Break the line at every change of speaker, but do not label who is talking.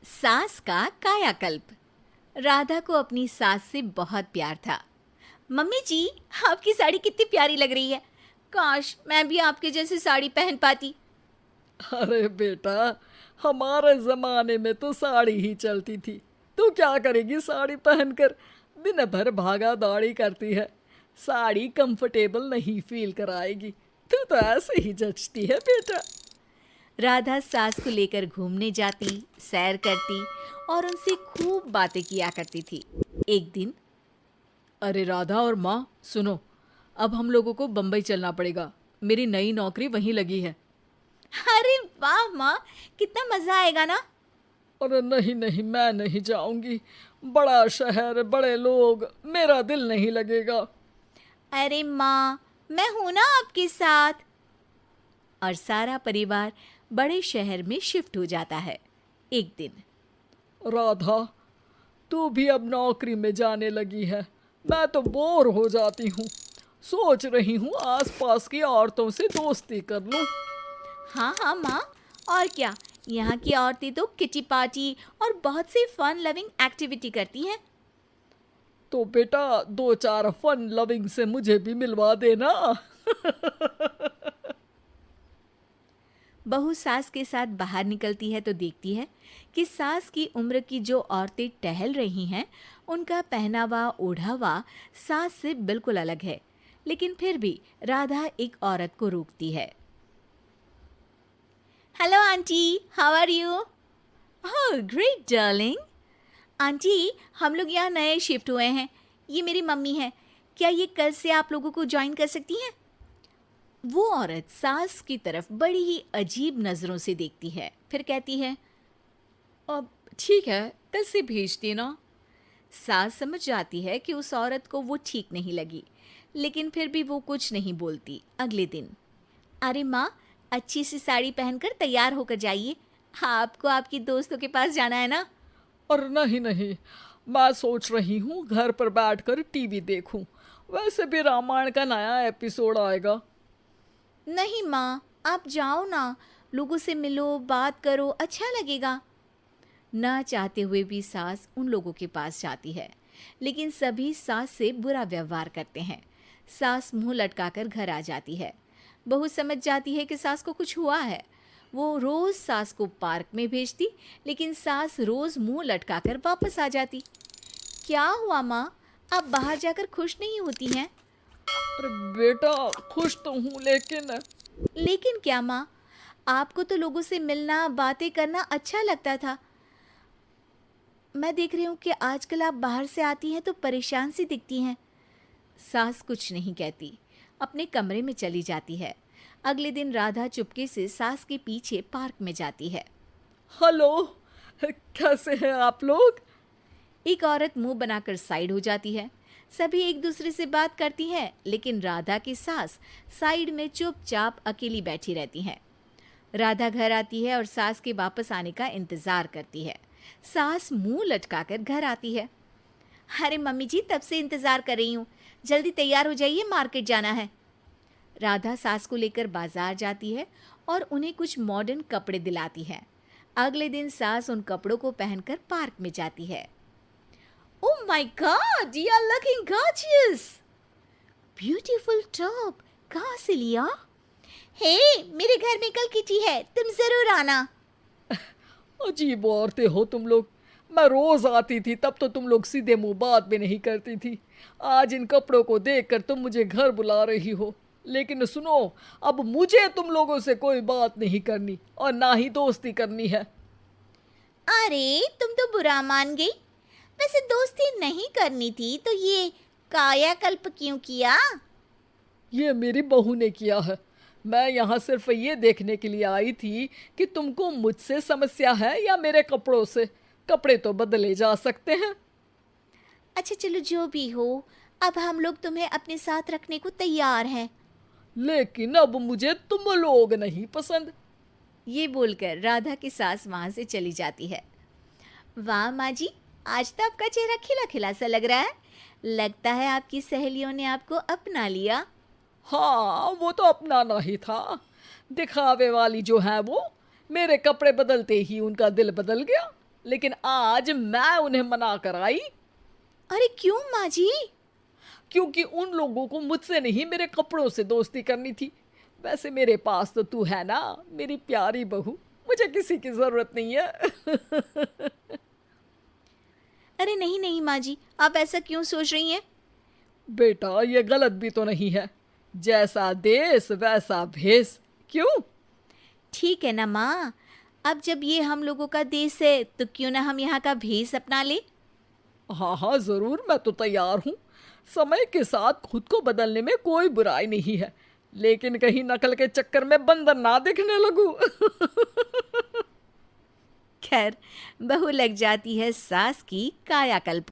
सास का कायाकल्प। राधा को अपनी सास से बहुत प्यार था। मम्मी जी, आपकी साड़ी कितनी प्यारी लग रही है। काश मैं भी आपके जैसी साड़ी पहन पाती।
अरे बेटा, हमारे जमाने में तो साड़ी ही चलती थी। तू क्या करेगी साड़ी पहनकर? दिन भर भागा दौड़ी करती है। साड़ी कंफर्टेबल नहीं फील कराएगी। तू तो ऐसे ही जचती है बेटा।
राधा सास को लेकर घूमने जाती, सैर करती और उनसे खूब बातें किया करती थी। एक दिन,
अरे राधा और माँ सुनो, अब हम लोगों को बम्बई चलना पड़ेगा। मेरी नई नौकरी वहीं लगी है।
अरे वाह माँ, कितना मजा आएगा ना।
अरे नहीं नहीं, मैं नहीं जाऊंगी। बड़ा शहर, बड़े लोग, मेरा दिल नहीं लगेगा।
अरे माँ, मैं हूं ना आपके साथ। और सारा परिवार बड़े शहर में शिफ्ट हो जाता है। एक दिन,
राधा, तू भी अब नौकरी में जाने लगी है। मैं तो बोर हो जाती हूँ। सोच रही हूँ आसपास की औरतों से दोस्ती कर लूँ।
हाँ हाँ माँ, और क्या, यहाँ की औरतें तो किटी पार्टी और बहुत सी फन लविंग एक्टिविटी करती हैं।
तो बेटा, दो चार फन लविंग से मुझे भी मिलवा देना।
बहू सास के साथ बाहर निकलती है तो देखती है कि सास की उम्र की जो औरतें टहल रही हैं, उनका पहनावा ओढ़ावा सास से बिल्कुल अलग है। लेकिन फिर भी राधा एक औरत को रोकती है। Hello aunty, how are you? Oh great darling. Aunty, हम लोग यहाँ नए शिफ्ट हुए हैं। ये मेरी मम्मी है। क्या ये कल से आप लोगों को ज्वाइन कर सकती हैं? वो औरत सास की तरफ बड़ी ही अजीब नज़रों से देखती है, फिर कहती है,
अब ठीक है, कल से भेज देना।
सास समझ जाती है कि उस औरत को वो ठीक नहीं लगी, लेकिन फिर भी वो कुछ नहीं बोलती। अगले दिन, अरे माँ, अच्छी सी साड़ी पहनकर तैयार होकर जाइए। आपको आपकी दोस्तों के पास जाना है ना।
और नहीं नहीं, मैं सोच रही हूँ घर पर बैठकर टीवी देखूं। वैसे भी रामायण का नया एपिसोड आएगा।
नहीं माँ, आप जाओ ना, लोगों से मिलो, बात करो, अच्छा लगेगा। ना चाहते हुए भी सास उन लोगों के पास जाती है, लेकिन सभी सास से बुरा व्यवहार करते हैं। सास मुंह लटकाकर घर आ जाती है। बहू समझ जाती है कि सास को कुछ हुआ है। वो रोज सास को पार्क में भेजती, लेकिन सास रोज मुंह लटकाकर वापस आ जाती। क्या हुआ माँ, आप बाहर जाकर खुश नहीं होती हैं?
अरे बेटा, खुश तो हूँ
लेकिन क्या माँ, आपको तो लोगों से मिलना, बातें करना अच्छा लगता था। मैं देख रही हूँ कि आजकल आप बाहर से आती हैं तो परेशान सी दिखती हैं। सास कुछ नहीं कहती, अपने कमरे में चली जाती है। अगले दिन राधा चुपके से सास के पीछे पार्क में जाती है।
हेलो, कैसे हैं आप लोग?
एक औरत मुंह बनाकर साइड हो जाती है। सभी एक दूसरे से बात करती हैं, लेकिन राधा की सास साइड में चुपचाप अकेली बैठी रहती हैं। राधा घर आती है और सास के वापस आने का इंतजार करती है। सास मुंह लटकाकर घर आती है। अरे मम्मी जी, तब से इंतजार कर रही हूँ, जल्दी तैयार हो जाइए, मार्केट जाना है। राधा सास को लेकर बाजार जाती है और उन्हें कुछ मॉडर्न कपड़े दिलाती है। अगले दिन सास उन कपड़ों को पहनकर पार्क में जाती है। Oh my god, you are looking gorgeous. Beautiful top, कहाँ से लिया? हे, मेरे घर में कल किटी है, तुम जरूर आना।
अजीब औरतें हो तुम लोग। मैं रोज आती थी, तब तो तुम लोग सीधे मुंह बात भी नहीं करती थी। आज इन कपड़ों को देखकर तुम मुझे घर बुला रही हो। लेकिन सुनो, अब मुझे तुम लोगों से कोई बात नहीं करनी और ना ही दोस्ती करनी है।
अरे तुम तो बुरा मान गई। वैसे दोस्ती नहीं करनी थी तो ये कायाकल्प क्यों किया?
ये मेरी बहू ने किया है। मैं यहाँ सिर्फ ये देखने के लिए आई थी कि तुमको मुझसे समस्या है या मेरे कपड़ों से। कपड़े तो बदले जा सकते हैं।
अच्छा चलो, जो भी हो, अब हम लोग तुम्हें अपने साथ रखने को तैयार हैं।
लेकिन अब मुझे तुम लोग नहीं पसंद।
ये बोलकर राधा की सास वहां से चली जाती है। वाह माँ जी, आज तो आपका चेहरा खिला खिला सा लग रहा है। लगता है आपकी सहेलियों ने आपको अपना लिया।
हाँ, वो तो अपनाना ही था। दिखावे वाली जो है वो, मेरे कपड़े बदलते ही उनका दिल बदल गया। लेकिन आज मैं उन्हें मना कर आई,
अरे क्यों माँ जी?
क्योंकि उन लोगों को मुझसे नहीं मेरे कपड़ों से दोस्ती करनी थी। वैसे मेरे पास तो तू है ना, मेरी प्यारी बहू, मुझे किसी की जरूरत नहीं है।
अरे नहीं नहीं माँ जी, आप ऐसा क्यों सोच रही हैं?
बेटा, ये गलत भी तो नहीं है। जैसा देश वैसा भेष। क्यों?
ठीक है ना माँ, अब जब ये हम लोगों का देश है तो क्यों ना हम यहाँ का भेष अपना ले।
हाँ हाँ, जरूर, मैं तो तैयार हूँ। समय के साथ खुद को बदलने में कोई बुराई नहीं है, लेकिन कहीं नकल के चक्कर में बंदर ना दिखने लगूं।
खैर, बहू लग जाती है सास की कायाकल्प।